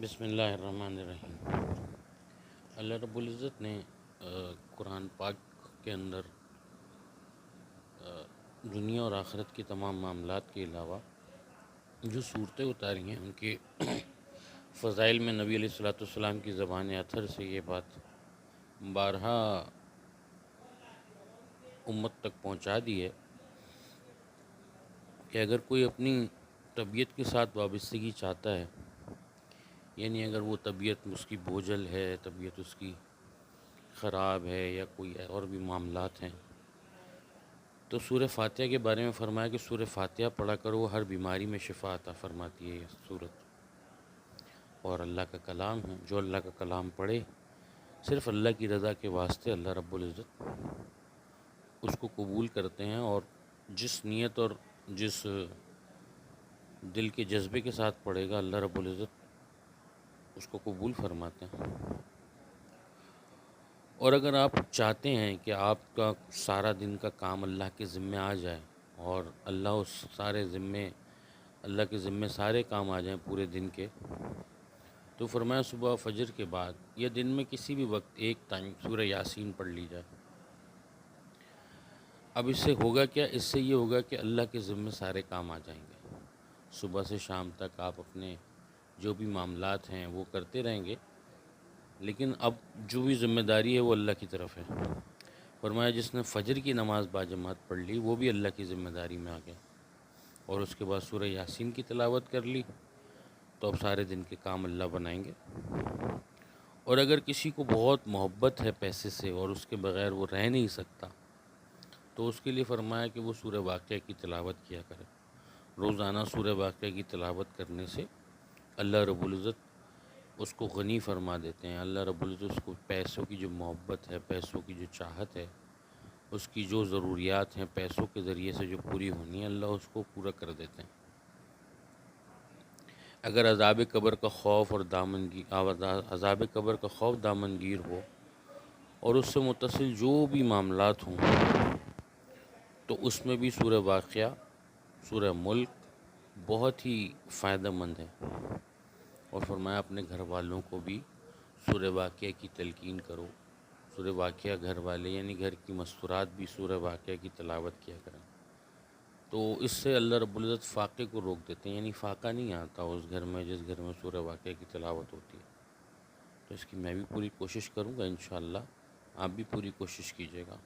بسم اللہ الرحمن الرحیم۔ اللہ رب العزت نے قرآن پاک کے اندر دنیا اور آخرت کے تمام معاملات کے علاوہ جو صورتیں اتاری ہیں ان کے فضائل میں نبی علیہ السلام کی زبان اطہر سے یہ بات بارہا امت تک پہنچا دی ہے کہ اگر کوئی اپنی طبیعت کے ساتھ وابستگی چاہتا ہے، یعنی اگر وہ طبیعت اس کی بوجھل ہے، طبیعت اس کی خراب ہے یا کوئی اور بھی معاملات ہیں، تو سورہ فاتحہ کے بارے میں فرمایا کہ سورہ فاتحہ پڑھا کرو، ہر بیماری میں شفا عطا فرماتی ہے یہ سورت، اور اللہ کا کلام ہے۔ جو اللہ کا کلام پڑھے صرف اللہ کی رضا کے واسطے اللہ رب العزت اس کو قبول کرتے ہیں، اور جس نیت اور جس دل کے جذبے کے ساتھ پڑھے گا اللہ رب العزت اس کو قبول فرماتے ہیں۔ اور اگر آپ چاہتے ہیں کہ آپ کا سارا دن کا کام اللہ کے ذمے آ جائے اور اللہ کے ذمے سارے کام آ جائیں پورے دن کے، تو فرمایا صبح فجر کے بعد یا دن میں کسی بھی وقت ایک ٹائم سورہ یاسین پڑھ لی جائے۔ اب اس سے ہوگا کیا؟ اس سے یہ ہوگا کہ اللہ کے ذمے سارے کام آ جائیں گے۔ صبح سے شام تک آپ اپنے جو بھی معاملات ہیں وہ کرتے رہیں گے، لیکن اب جو بھی ذمہ داری ہے وہ اللہ کی طرف ہے۔ فرمایا جس نے فجر کی نماز باجماعت پڑھ لی وہ بھی اللہ کی ذمہ داری میں آ گیا، اور اس کے بعد سورہ یاسین کی تلاوت کر لی، تو اب سارے دن کے کام اللہ بنائیں گے۔ اور اگر کسی کو بہت محبت ہے پیسے سے اور اس کے بغیر وہ رہ نہیں سکتا، تو اس کے لیے فرمایا کہ وہ سورہ واقعہ کی تلاوت کیا کرے۔ روزانہ سورہ واقعہ کی تلاوت کرنے سے اللہ رب العزت اس کو غنی فرما دیتے ہیں۔ اللہ رب العزت اس کو پیسوں کی جو محبت ہے، پیسوں کی جو چاہت ہے، اس کی جو ضروریات ہیں پیسوں کے ذریعے سے جو پوری ہونی ہے، اللہ اس کو پورا کر دیتے ہیں۔ اگر عذاب قبر کا خوف دامنگیر ہو اور اس سے متصل جو بھی معاملات ہوں، تو اس میں بھی سورہ واقعہ، سورہ ملک بہت ہی فائدہ مند ہے۔ اور فرمایا اپنے گھر والوں کو بھی سورہ واقعہ کی تلقین کرو۔ سورہ واقعہ گھر والے یعنی گھر کی مستورات بھی سورہ واقعہ کی تلاوت کیا کریں، تو اس سے اللہ رب العزت فاقے کو روک دیتے ہیں، یعنی فاقہ نہیں آتا اس گھر میں جس گھر میں سورہ واقعہ کی تلاوت ہوتی ہے۔ تو اس کی میں بھی پوری کوشش کروں گا، انشاءاللہ آپ بھی پوری کوشش کیجیے گا۔